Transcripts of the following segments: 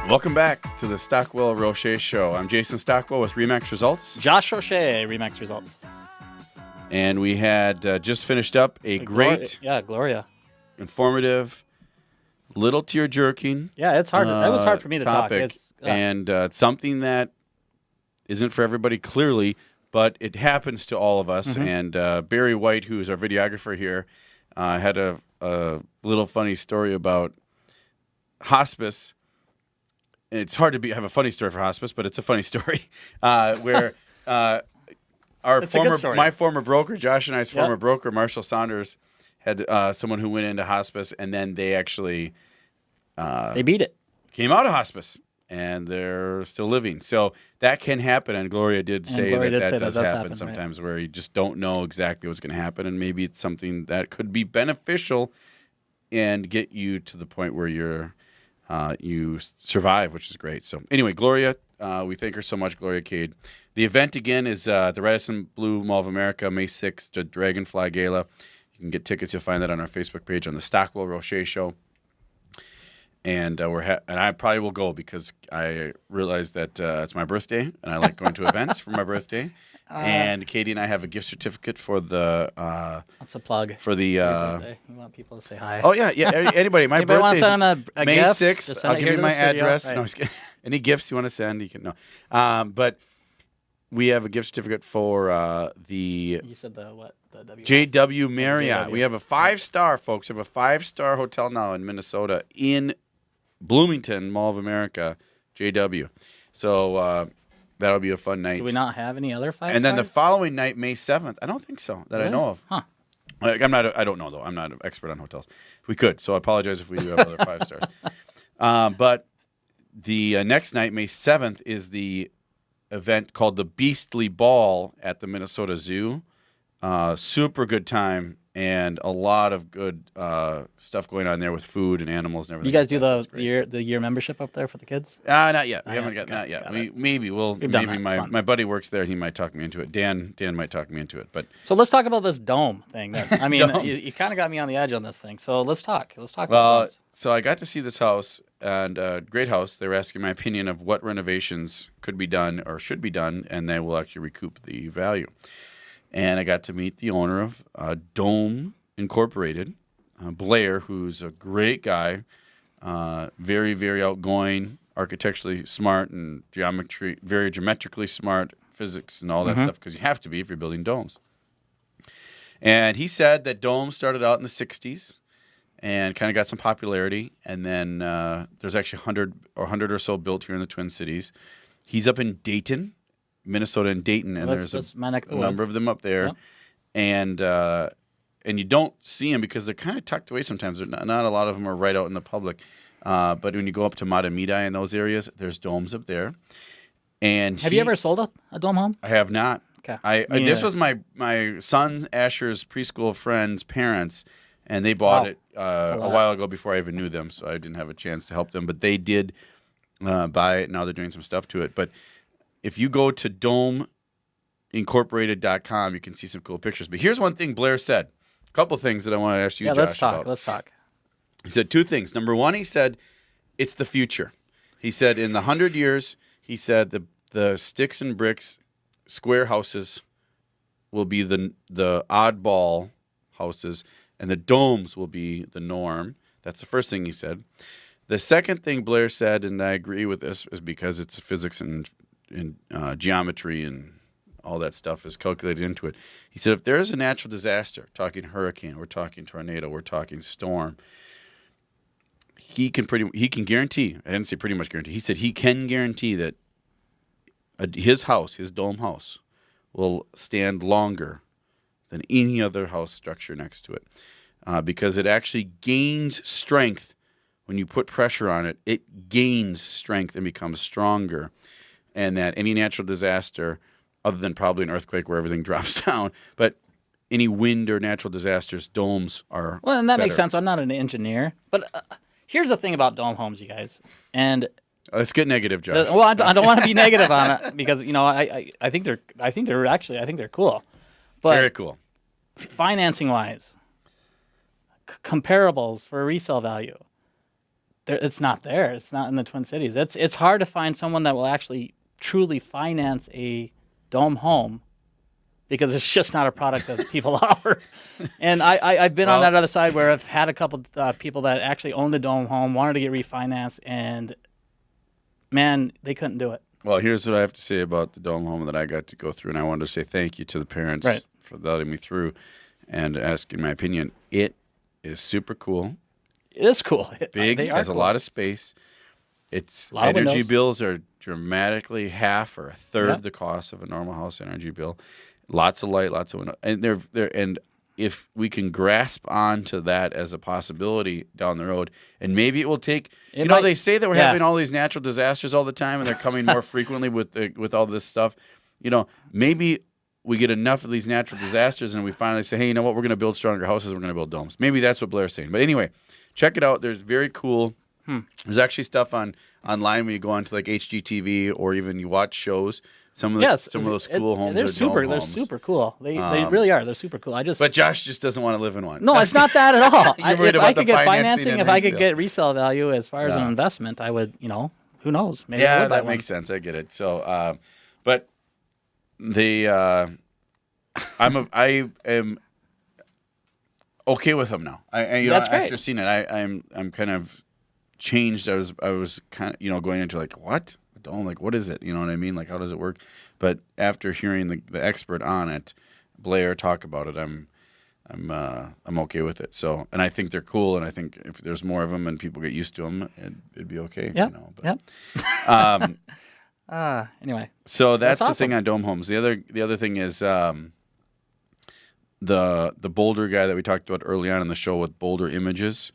Welcome back to the Stockwell Roche Show. I'm Jason Stockwell with Remax Results. Josh Roche, Remax Results. And we had just finished up a great, Gloria. informative, little tear-jerking Yeah, it's hard. That was hard for me to topic. talk. And something that isn't for everybody clearly, but it happens to all of us. Mm-hmm. And Barry White, who is our videographer here, had a little funny story about hospice. It's hard to have a funny story for hospice, but it's a funny story where my former broker, Josh and I's former broker, Marshall Saunders, had someone who went into hospice, and then they actually they beat it. Came out of hospice, and they're still living. So that can happen, and Gloria did say that does happen sometimes, right? Where you just don't know exactly what's going to happen, and maybe it's something that could be beneficial and get you to the point where you survive, which is great. So anyway, Gloria, we thank her so much, Gloria Cade. The event, again, is the Radisson Blue Mall of America, May 6th, to Dragonfly Gala. You can get tickets. You'll find that on our Facebook page on the Stockwell Roche Show. And and I probably will go because I realize that it's my birthday, and I like going to events for my birthday. And Katie and I have a gift certificate for the. That's a plug. For the. We want people to say hi. Oh yeah. Anybody, my birthday is May gift? 6th. I'll give you my address. Right. No, I'm just kidding. Any gifts you want to send, you can. No. But we have a gift certificate for the. You said the what? The JW Marriott. JW. We have a 5-star, folks. We have a 5-star hotel now in Minnesota in Bloomington Mall of America, JW. So that'll be a fun night. Do we not have any other 5 stars? And then the following night, May 7th, I don't think so that I know of. Huh. I don't know though. I'm not an expert on hotels. We could, so I apologize if we do have other 5 stars. But the next night, May 7th, is the event called the Beastly Ball at the Minnesota Zoo. Super good time. And a lot of good stuff going on there with food and animals and everything. You guys do the year membership up there for the kids? Not yet. We haven't gotten that yet. Maybe my buddy works there. He might talk me into it. Dan might talk me into it. But so let's talk about this dome thing. I mean, you kind of got me on the edge on this thing. So let's talk. About domes. So I got to see this house, and great house. They were asking my opinion of what renovations could be done or should be done, and they will actually recoup the value. And I got to meet the owner of Dome Incorporated, Blair, who's a great guy, very, very outgoing, architecturally smart, and very geometrically smart, physics and all that stuff, because you have to be if you're building domes. And he said that Dome started out in the 60s and kind of got some popularity, and then there's actually 100 or so built here in the Twin Cities. He's up in Dayton, Minnesota and Dayton, and there's a number of them up there, and you don't see them because they're kind of tucked away sometimes. Not a lot of them are right out in the public, but when you go up to Matamidi in those areas, there's domes up there. And have you ever sold a dome home? I have not. Okay. This was my son Asher's preschool friend's parents, and they bought it a while ago before I even knew them, so I didn't have a chance to help them. But they did buy it. Now they're doing some stuff to it, but. If you go to domeincorporated.com, you can see some cool pictures. But here's one thing Blair said. A couple things that I want to ask you, Josh, about. Let's talk. He said 2 things. Number 1, he said, it's the future. He said in the 100 years, he said the sticks and bricks square houses will be the oddball houses, and the domes will be the norm. That's the first thing he said. The second thing Blair said, and I agree with this, is because it's physics and geometry and all that stuff is calculated into it. He said if there is a natural disaster, talking hurricane, we're talking tornado, we're talking storm, he can guarantee, I didn't say pretty much guarantee, he said he can guarantee that his dome house, will stand longer than any other house structure next to it because it actually gains strength when you put pressure on it. It gains strength and becomes stronger. And that any natural disaster, other than probably an earthquake where everything drops down, but any wind or natural disasters, domes are well, and that better. Makes sense. I'm not an engineer, but here's the thing about dome homes, you guys. And let's get negative, Josh. Well, I don't want to be negative on it because I think they're cool. But very cool. Financing wise, comparables for resale value. it's not there. It's not in the Twin Cities. It's hard to find someone that will actually truly finance a dome home because it's just not a product that people offer. And I've been on that other side where I've had a couple people that actually owned a dome home, wanted to get refinanced, and man, they couldn't do it. Well, here's what I have to say about the dome home that I got to go through, and I wanted to say thank you to the parents for letting me through and asking my opinion. It is super cool. It is cool. Big, has cool. a lot of space. Its lot of energy windows. bills are dramatically half or a third the cost of a normal house energy bill. Lots of light, lots of window, and and if we can grasp onto that as a possibility down the road, and maybe it will take. They say that we're having all these natural disasters all the time, and they're coming more frequently with all this stuff. Maybe we get enough of these natural disasters, and we finally say, hey, you know what? We're going to build stronger houses. We're going to build domes. Maybe that's what Blair's saying. But anyway, check it out. There's very cool. There's actually stuff online when you go onto like HGTV or even you watch shows. Some of those cool homes are dome homes. They're super cool. They really are. They're super cool. But Josh just doesn't want to live in one. No, it's not that at all. You're worried if about I could the get financing, if I could get resale value as far as an investment, I would. Who knows? Maybe I would buy that one. makes sense. I get it. So, but I am okay with them now. That's great. After seeing it, I'm kind of changed. I was kind of going into like what. What is it? You know what I mean? Like, how does it work? But after hearing the expert on it, Blair, talk about it, I'm okay with it. So, and I think they're cool, and I think if there's more of them and people get used to them, it'd be okay. Yeah. Anyway. So that's awesome. the thing on dome homes. The other thing is the Boulder guy that we talked about early on in the show with Boulder Images.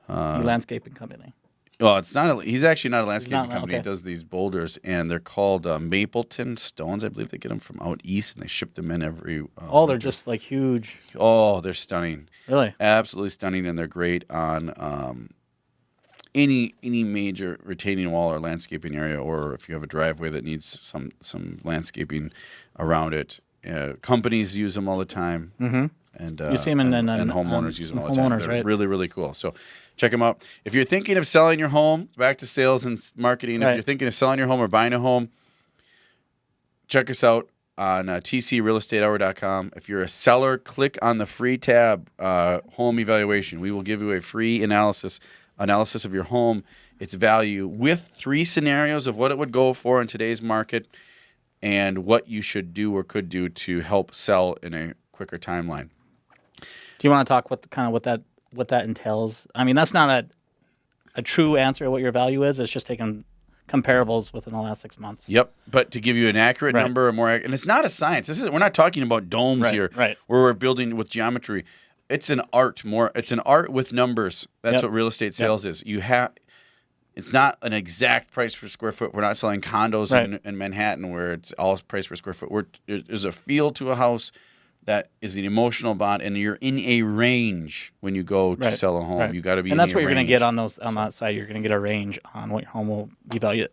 The landscaping company. Well, it's not. He's actually not a landscaping company. Okay. He does these boulders, and they're called Mapleton stones. I believe they get them from out east, and they ship them in every. They're just like huge. Oh, they're stunning. Really, absolutely stunning, and they're great on any major retaining wall or landscaping area, or if you have a driveway that needs some landscaping around it. Companies use them all the time. Mm-hmm. And you see them and homeowners use them all the time. They're right? really, really cool. So check them out. If you're thinking of selling your home, back to sales and marketing, if you're thinking of selling your home or buying a home, check us out on tcrealestatehour.com. If you're a seller, click on the free tab, Home Evaluation. We will give you a free analysis of your home, its value, with 3 scenarios of what it would go for in today's market and what you should do or could do to help sell in a quicker timeline. Do you want to talk what that entails? I mean, that's not a true answer of what your value is. It's just taking comparables within the last 6 months. Yep, but to give you an accurate number, and it's not a science. We're not talking about domes here, where we're building with geometry. It's an art It's an art with numbers. That's what real estate sales is. It's not an exact price per square foot. We're not selling condos in Manhattan where it's all price per square foot. There's a feel to a house that is an emotional bond, and you're in a range when you go to sell a home. You got to be, and that's what you're going to get on that side. You're going to get a range on what your home will be valued.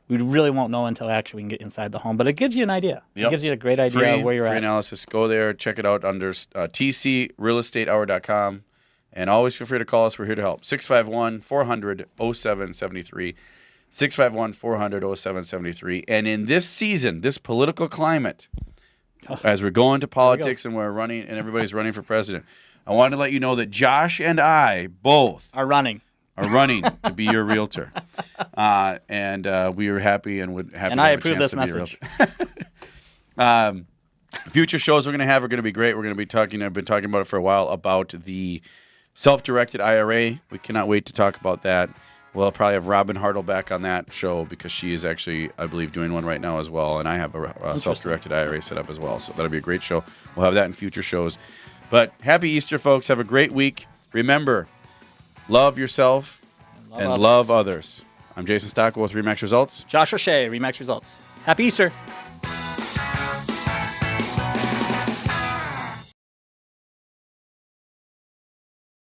We really won't know until actually we can get inside the home, but it gives you an idea. Yep. It gives you a great idea of where you're at. Free analysis. Go there, check it out under tcrealestatehour.com, and always feel free to call us. We're here to help. 651-400-0773. 651-400-0773. And in this season, this political climate, as we're going to politics and we're running and everybody's running for president, I wanted to let you know that Josh and I both are running to be your realtor. And we are happy and would happy. And I approve this message. Future shows we're going to have are going to be great. We're going to be talking. I've been talking about it for a while about the self-directed IRA. We cannot wait to talk about that. We'll probably have Robin Hartle back on that show because she is actually, I believe, doing one right now as well. And I have a self-directed IRA set up as well. So that'll be a great show. We'll have that in future shows. But happy Easter, folks. Have a great week. Remember, love yourself and love others. I'm Jason Stockwell with RE/MAX Results. Josh O'Shea, RE/MAX Results. Happy Easter.